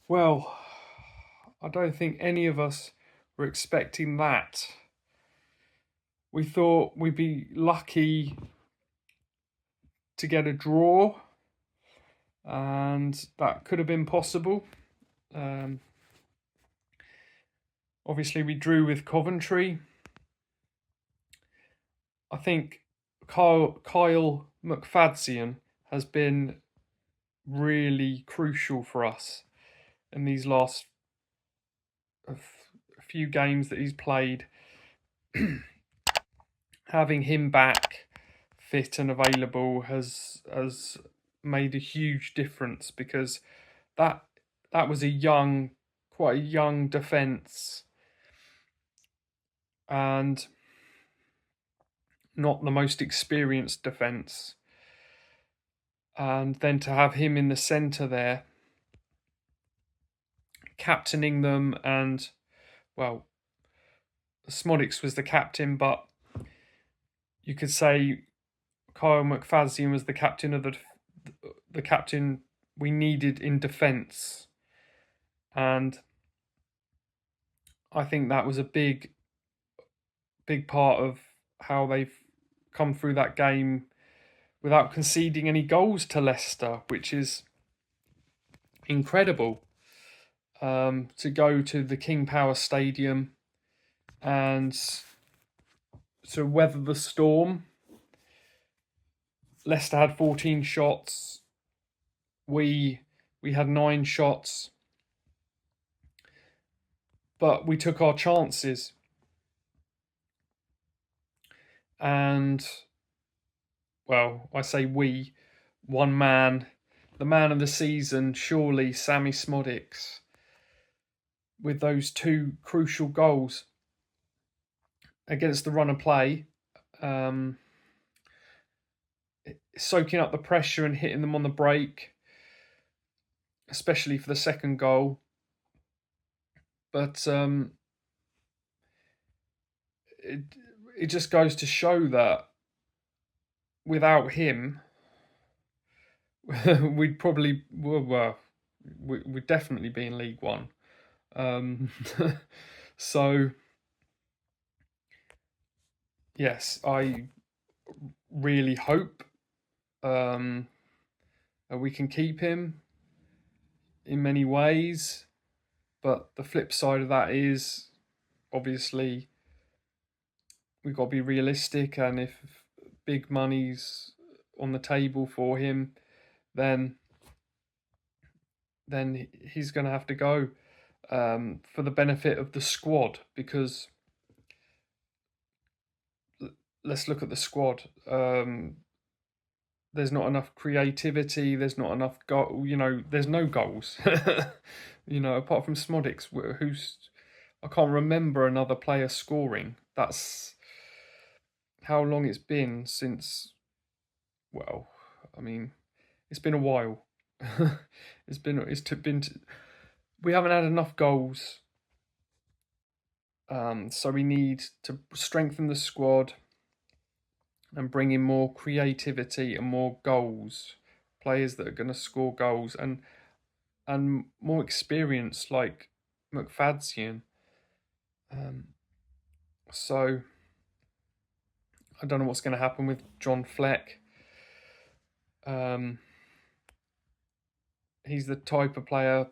Well, I don't think any of us were expecting that. We thought we'd be lucky to get a draw, and that could have been possible. Um, Obviously, we drew with Coventry. I think Kyle McFadzean has been really crucial for us in these last few games that he's played. Having him back fit and available has made a huge difference, because that that was quite a young defence, and not the most experienced defence. And then to have him in the centre there, captaining them, and well, Smodics was the captain, but you could say Kyle McFadzean was the captain of the captain we needed in defence, and I think that was a big part of how they've come through that game without conceding any goals to Leicester, which is incredible. To go to the King Power Stadium and to weather the storm. Leicester had 14 shots. We had 9 shots, but we took our chances. And well, I say we, one man, the man of the season, surely Sammy Smodics, with those 2 crucial goals against the run of play, soaking up the pressure and hitting them on the break, especially for the second goal. But it just goes to show that without him, we'd probably we'd definitely be in League One. So yes, I really hope that we can keep him in many ways. But the flip side of that is, obviously, we've got to be realistic, and if big money's on the table for him, then he's going to have to go, for the benefit of the squad, because let's look at the squad. There's not enough creativity. There's not enough goal. There's no goals. Apart from Smodics, who's I can't remember another player scoring. That's how long it's been since. Well, I mean, it's been a while. We haven't had enough goals. So we need to strengthen the squad and bring in more creativity and more goals, players that are going to score goals, and more experience like McFadzean. So I don't know what's going to happen with John Fleck. He's the type of player,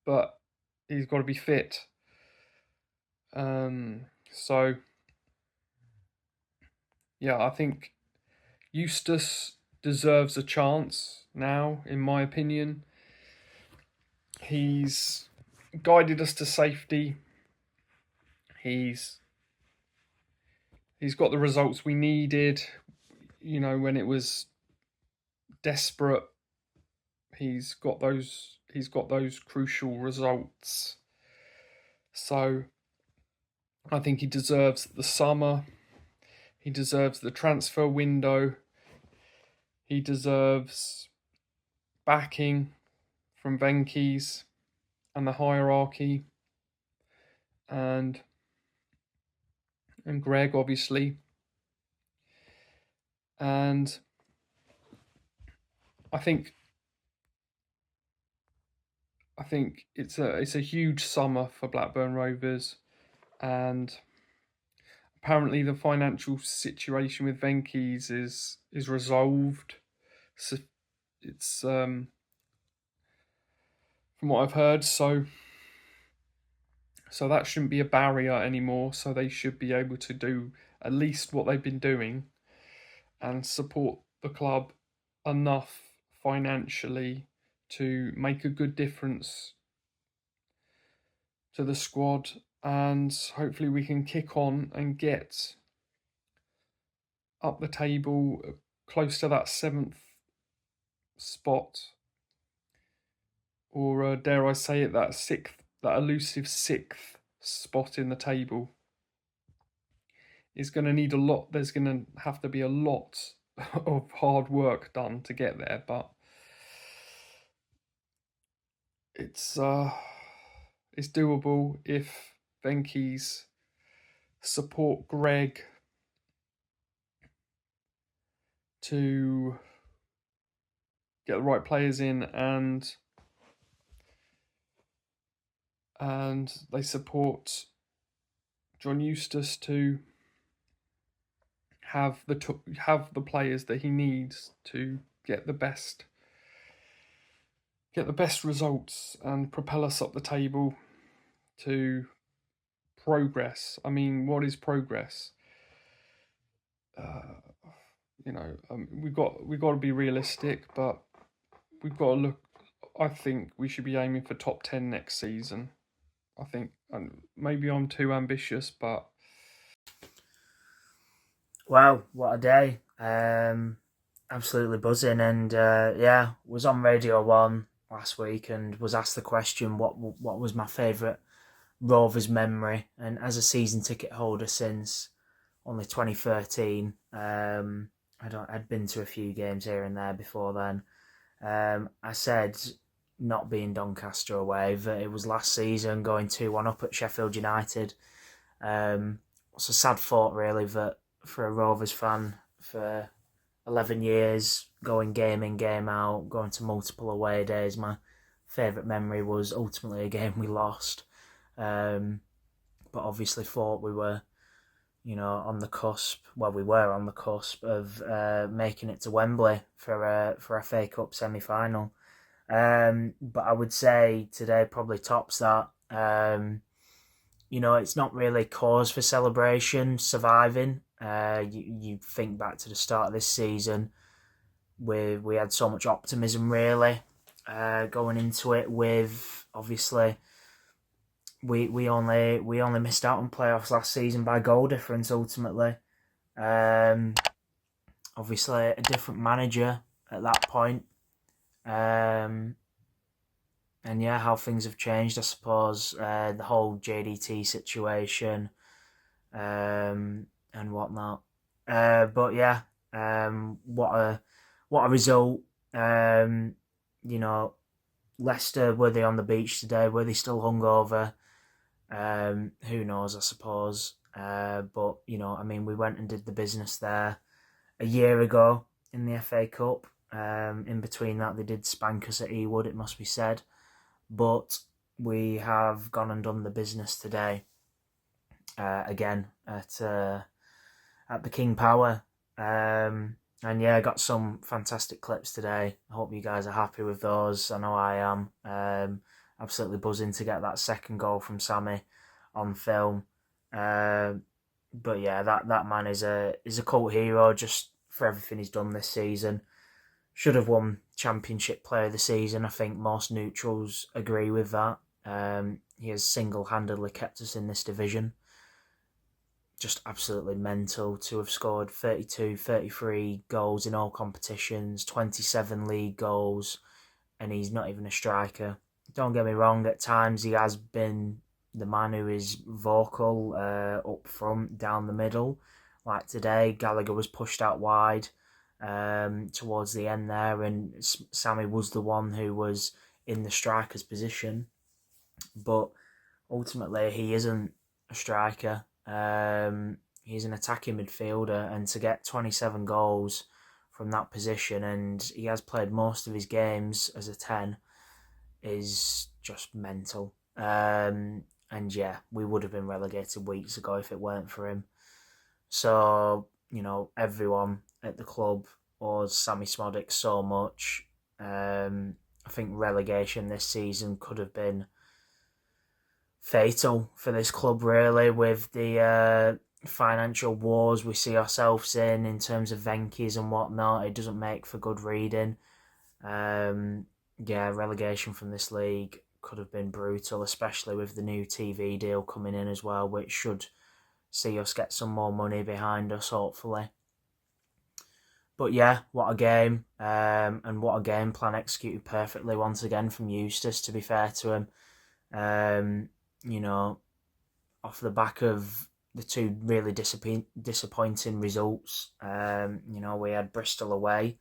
but he's got to be fit. So yeah, I think Eustace deserves a chance now, in my opinion. He's guided us to safety. He's got the results we needed, when it was desperate. He's got those crucial results. So I think he deserves the summer. He deserves the transfer window. He deserves backing from Venky's and the hierarchy, and Greg, obviously. And I think I think it's a huge summer for Blackburn Rovers, and apparently the financial situation with Venky's is resolved. So it's from what I've heard, so that shouldn't be a barrier anymore. So they should be able to do at least what they've been doing and support the club enough financially to make a good difference to the squad, and hopefully we can kick on and get up the table close to that seventh spot, or dare I say it, that sixth, that elusive sixth spot in the table is going to need a lot. There's going to have to be a lot of hard work done to get there, but it's doable if Venky's support Greg to get the right players in, and they support John Eustace to have the players that he needs to get the best results and propel us up the table to progress. I mean, what is progress? We've got to be realistic, but we've got to look. I think we should be aiming for top 10 next season. I think, and maybe I'm too ambitious, but Wow, what a day! Absolutely buzzing, and was on Radio One last week and was asked the question, what was my favourite Rovers memory? And as a season ticket holder since only 2013, I'd been to a few games here and there before then. I said not being Doncaster away, that it was last season going 2-1 up at Sheffield United. It's a sad thought, really, that for a Rovers fan for 11 years, going game in, game out, going to multiple away days, my favourite memory was ultimately a game we lost. But obviously thought we were, on the cusp. Well, we were on the cusp of making it to Wembley for a FA Cup semi-final. But I would say today probably tops that. It's not really cause for celebration, surviving. You think back to the start of this season, we had so much optimism, really, going into it. With obviously, we only missed out on playoffs last season by goal difference. Ultimately, obviously a different manager at that point. And yeah, how things have changed, I suppose. The whole JDT situation, and whatnot. But yeah, what a result. You know, Leicester, were they on the beach today? Were they still hungover? Who knows, I suppose. But we went and did the business there a year ago in the FA Cup. In between that, they did spank us at Ewood, it must be said. But we have gone and done the business today, again at the King Power. And yeah, I got some fantastic clips today. I hope you guys are happy with those. I know I am. Absolutely buzzing to get that second goal from Sammy on film. But yeah, that man is a cult hero just for everything he's done this season. Should have won Championship Player of the Season. I think most neutrals agree with that. He has single-handedly kept us in this division. Just absolutely mental to have scored 32, 33 goals in all competitions, 27 league goals, and he's not even a striker. Don't get me wrong, at times he has been the man who is vocal up front, down the middle. Like today, Gallagher was pushed out wide towards the end there, and Sammy was the one who was in the striker's position. But ultimately, he isn't a striker. He's an attacking midfielder, and to get 27 goals from that position, and he has played most of his games as a 10, is just mental. And yeah, we would have been relegated weeks ago if it weren't for him. So, everyone at the club owes Sammy Smodic so much. I think relegation this season could have been fatal for this club, really, with the financial wars we see ourselves in terms of Venky's and whatnot. It doesn't make for good reading. Yeah, relegation from this league could have been brutal, especially with the new TV deal coming in as well, which should see us get some more money behind us, hopefully. But yeah, what a game, and what a game plan executed perfectly once again from Eustace, to be fair to him. Off the back of the two really disappointing results, we had Bristol away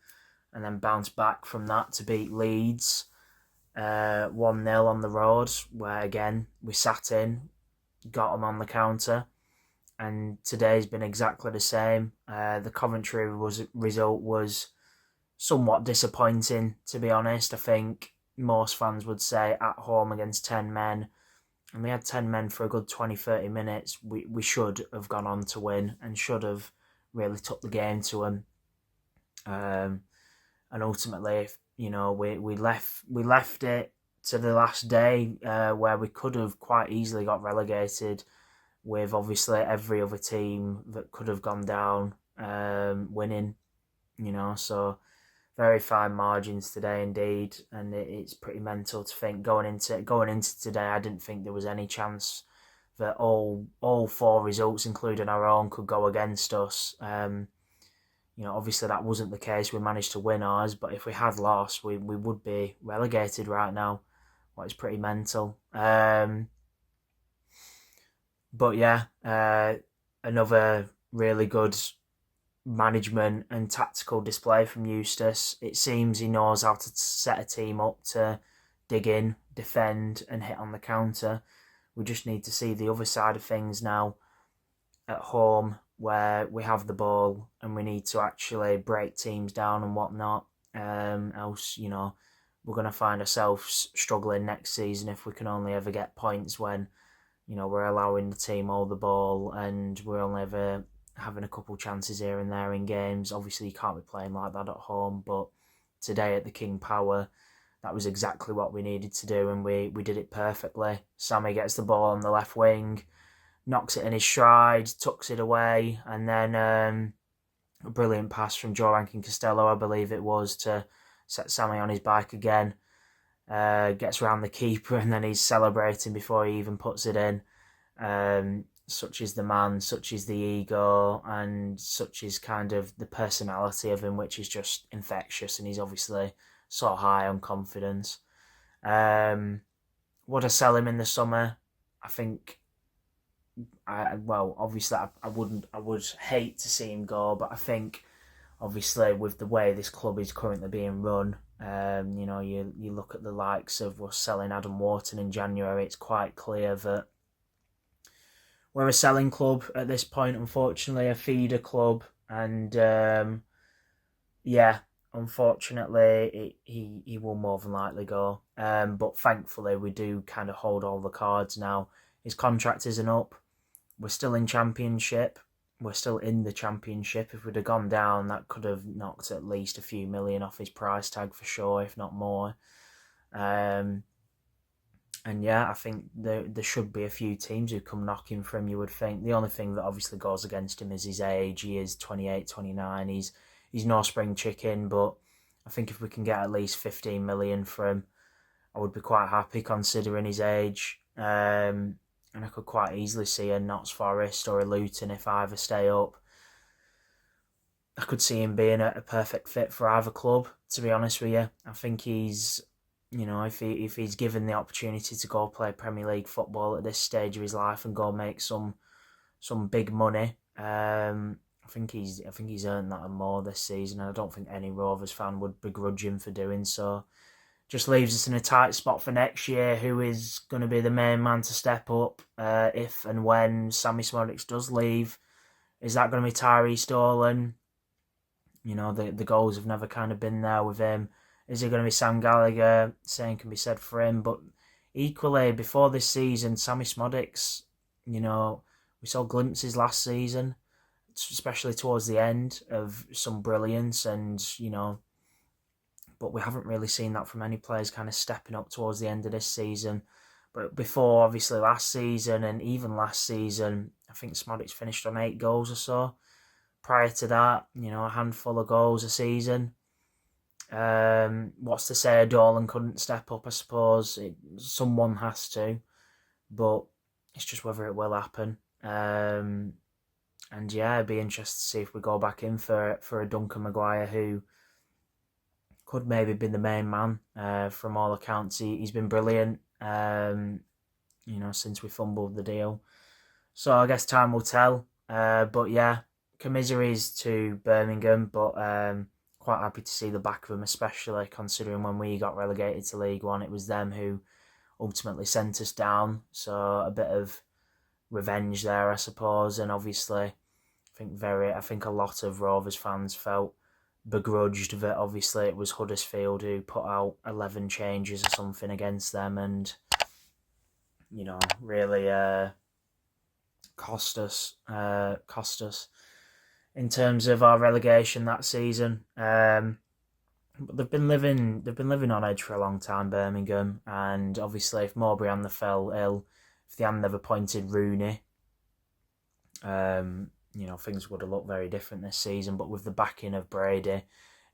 and then bounced back from that to beat Leeds 1-0 on the road, where again we sat in, got them on the counter. And today's been exactly the same. The Coventry result was somewhat disappointing, to be honest. I think most fans would say at home against 10 men, and we had 10 men for a good 20-30 minutes. We should have gone on to win and should have really took the game to them. And ultimately, we left it to the last day, where we could have quite easily got relegated, with obviously every other team that could have gone down winning, so very fine margins today indeed, and it's pretty mental to think going into today. I didn't think there was any chance that all four results, including our own, could go against us. Obviously that wasn't the case. We managed to win ours, but if we had lost, we would be relegated right now, which is pretty mental. But yeah, another really good management and tactical display from Eustace. It seems he knows how to set a team up to dig in, defend and hit on the counter. We just need to see the other side of things now at home, where we have the ball and we need to actually break teams down and whatnot. Else, we're going to find ourselves struggling next season if we can only ever get points when we're allowing the team all the ball and we're only ever having a couple chances here and there in games. Obviously, you can't be playing like that at home, but today at the King Power, that was exactly what we needed to do, and we did it perfectly. Sammy gets the ball on the left wing, knocks it in his stride, tucks it away, and then a brilliant pass from Joe Rankin Costello, I believe it was, to set Sammy on his bike again. Gets around the keeper and then he's celebrating before he even puts it in. Such is the man, such is the ego, and such is kind of the personality of him, which is just infectious, and he's obviously so high on confidence. Would I sell him in the summer? I think I would hate to see him go, but I think obviously with the way this club is currently being run, you look at the likes of us selling Adam Wharton in January, it's quite clear that we're a selling club at this point, unfortunately, a feeder club, and unfortunately he will more than likely go. But thankfully we do kind of hold all the cards now. His contract isn't up. We're still in Championship. We're still in the Championship. If we'd have gone down, that could have knocked at least a few million off his price tag for sure, if not more. And yeah, I think there should be a few teams who come knocking for him, you would think. The only thing that obviously goes against him is his age. He is 28, 29. He's no spring chicken, but I think if we can get at least 15 million for him, I would be quite happy considering his age. And I could quite easily see a Notts Forest or a Luton if either stay up. I could see him being a perfect fit for either club, to be honest with you. I think he's, if he's given the opportunity to go play Premier League football at this stage of his life and go make some big money, I think he's earned that and more this season. And I don't think any Rovers fan would begrudge him for doing so. Just leaves us in a tight spot for next year. Who is going to be the main man to step up if and when Sammy Smodic does leave? Is that going to be Tyree Stolen? The goals have never kind of been there with him. Is it going to be Sam Gallagher? Same can be said for him. But equally, before this season, Sammy Smodics, we saw glimpses last season, especially towards the end, of some brilliance, and but we haven't really seen that from any players kind of stepping up towards the end of this season. But before, obviously, last season and even last season, I think Smodics finished on 8 goals or so. Prior to that, a handful of goals a season. What's to say Dolan couldn't step up, I suppose. Someone has to, but it's just whether it will happen. And yeah, it'd be interesting to see if we go back in for a Duncan Maguire, who could maybe be the main man. From all accounts, he's been brilliant. Since we fumbled the deal. So I guess time will tell. But yeah, commiserates to Birmingham, but quite happy to see the back of them, especially considering when we got relegated to League One, it was them who ultimately sent us down. So a bit of revenge there, I suppose. And obviously, I think a lot of Rovers fans felt begrudged that obviously it was Huddersfield who put out 11 changes or something against them, and really cost us in terms of our relegation that season. But they've been living on edge for a long time, Birmingham, and obviously if Mowbray hadn't fell ill, if they hadn't never appointed Rooney, things would have looked very different this season. But with the backing of Brady,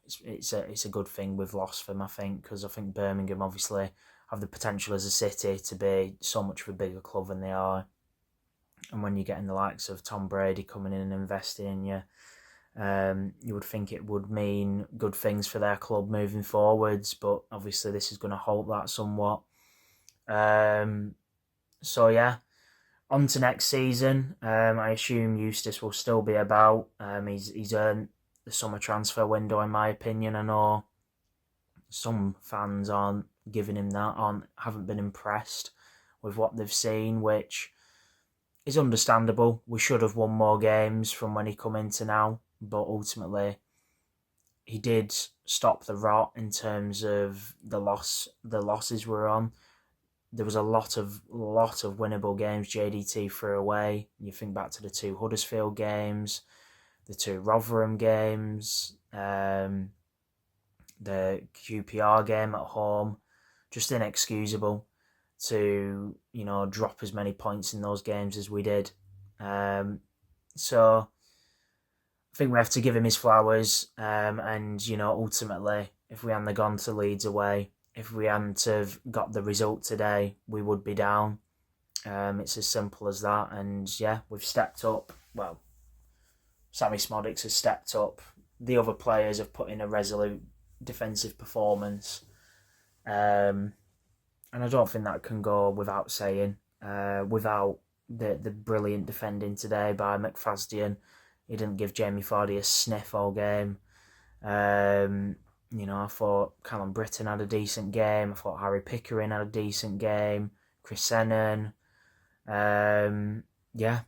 it's a good thing we've lost them, I think, because I think Birmingham obviously have the potential as a city to be so much of a bigger club than they are. And when you're getting the likes of Tom Brady coming in and investing in you, you would think it would mean good things for their club moving forwards. But obviously this is going to halt that somewhat. So yeah, on to next season. I assume Eustace will still be about. He's earned the summer transfer window, in my opinion. I know some fans aren't giving him that, haven't been impressed with what they've seen, which is understandable. We should have won more games from when he come into now, but ultimately he did stop the rot in terms of the losses we're on. There was a lot of winnable games JDT threw away. You think back to the 2 Huddersfield games, the 2 Rotherham games, the QPR game at home. Just inexcusable to drop as many points in those games as we did. So I think we have to give him his flowers. And ultimately, if we hadn't gone to Leeds away, if we hadn't have got the result today, we would be down. It's as simple as that. And yeah, we've stepped up. Well, Sammy Smodics has stepped up. The other players have put in a resolute defensive performance. And I don't think that can go without saying. Without the brilliant defending today by McFadden, he didn't give Jamie Vardy a sniff all game. I thought Callum Britton had a decent game. I thought Harry Pickering had a decent game. Chris Sennan. Yeah,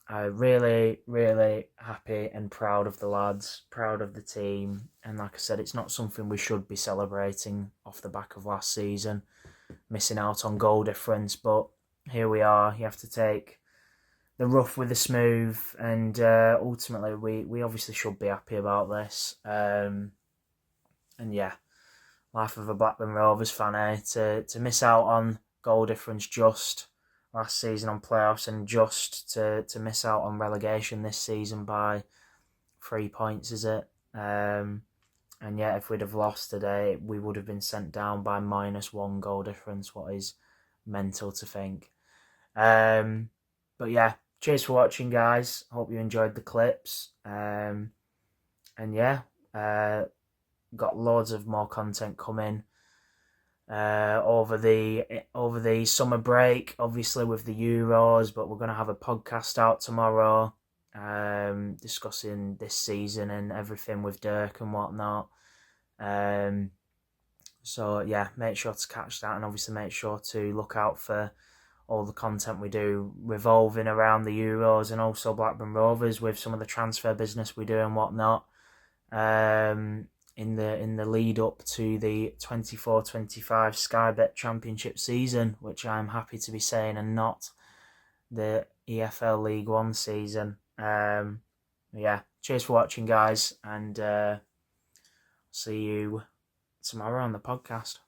I'm really, really happy and proud of the lads, proud of the team. And like I said, it's not something we should be celebrating off the back of last season, missing out on goal difference. But here we are. You have to take the rough with the smooth. And ultimately, we obviously should be happy about this. And yeah, life of a Blackburn Rovers fan, to miss out on goal difference just last season on playoffs, and just to miss out on relegation this season by 3 points, is it? And yeah, if we'd have lost today, we would have been sent down by -1 goal difference, what is mental to think. But yeah, cheers for watching, guys. Hope you enjoyed the clips. And yeah, got loads of more content coming over the summer break, obviously with the Euros, but we're going to have a podcast out tomorrow discussing this season and everything with Dirk and whatnot. So yeah, make sure to catch that, and obviously make sure to look out for all the content we do revolving around the Euros, and also Blackburn Rovers with some of the transfer business we do and whatnot. in the lead up to the 24-25 Sky Bet Championship season, which I'm happy to be saying, and not the EFL League One season. Yeah, cheers for watching, guys, and see you tomorrow on the podcast.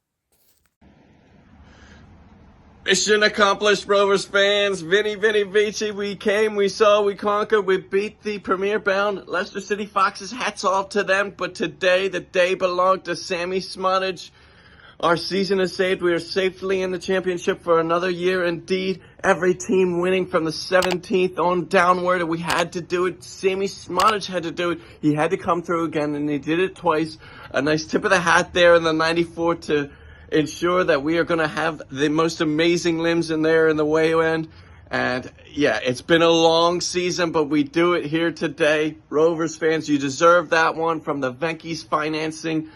Mission accomplished, Rovers fans. Vinny Vici, we came, we saw, we conquered, we beat the premier-bound Leicester City Foxes. Hats off to them, but today, the day belonged to Sammy Smottage. Our season is saved. We are safely in the championship for another year. Indeed, every team winning from the 17th on downward, and we had to do it. Sammy Smottage had to do it. He had to come through again, and he did it twice. A nice tip of the hat there in the 94 to ensure that we are going to have the most amazing limbs in there in the way end. And yeah, it's been a long season, but we do it here today. Rovers fans, you deserve that one from the Venky's financing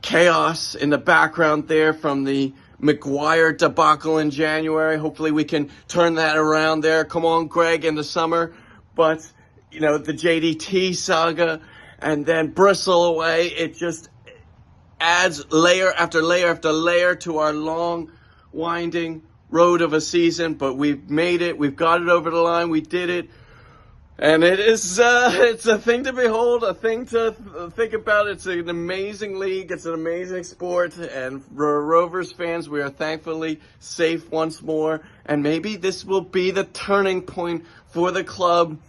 chaos in the background there, from the McGuire debacle in January. Hopefully we can turn that around there. Come on, Greg, in the summer. But, you know, the JDT saga and then Bristol away, it just adds layer after layer after layer to our long, winding road of a season. But we've made it. We've got it over the line. We did it. And it is, it's a thing to behold, a thing to think about. It's an amazing league. It's an amazing sport. And for Rovers fans, we are thankfully safe once more. And maybe this will be the turning point for the club.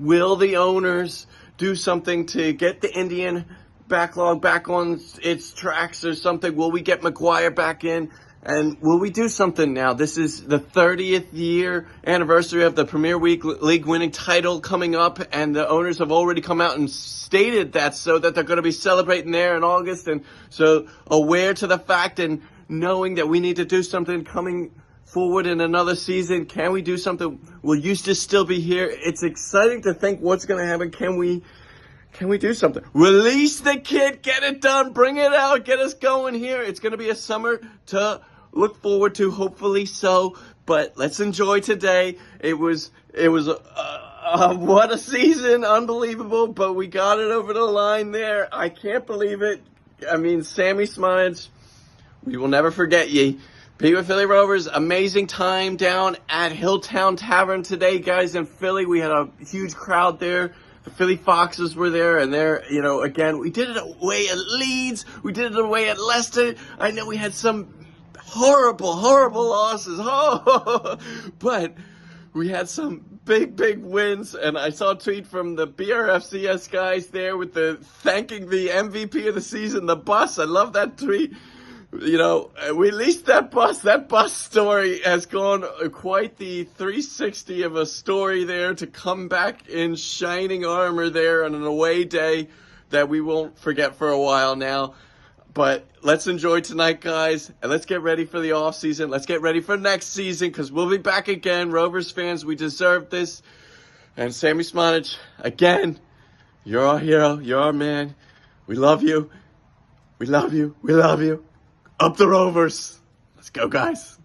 Will the owners do something to get the Indian backlog back on its tracks or something? Will we get McGuire back in? And will we do something now? This is the 30th year anniversary of the Premier League winning title coming up, and the owners have already come out and stated that, so that they're going to be celebrating there in August. And so aware to the fact and knowing that we need to do something coming forward in another season. Can we do something? Will Eustace still be here? It's exciting to think what's going to happen. Can we do something? Release the kid, get it done, bring it out, get us going here. It's going to be a summer to look forward to, hopefully so. But let's enjoy today. It was what a season, unbelievable. But we got it over the line there. I can't believe it. I mean, Sammy Smottage, we will never forget ye. Be with Philly Rovers, amazing time down at Hilltown Tavern today, guys, in Philly. We had a huge crowd there. The Philly Foxes were there, and they're, you know, again, we did it away at Leeds. We did it away at Leicester. I know we had some horrible losses. Oh, but we had some big wins. And I saw a tweet from the BRFCS guys there with the thanking the MVP of the season, the bus. I love that tweet. You know, we leased that bus. That bus story has gone quite the 360 of a story there, to come back in shining armor there on an away day that we won't forget for a while now. But let's enjoy tonight, guys, and let's get ready for the off season. Let's get ready for next season, because we'll be back again. Rovers fans, we deserve this. And Sammy Smottage, again, you're our hero. You're our man. We love you. We love you. We love you. Up the Rovers. Let's go, guys.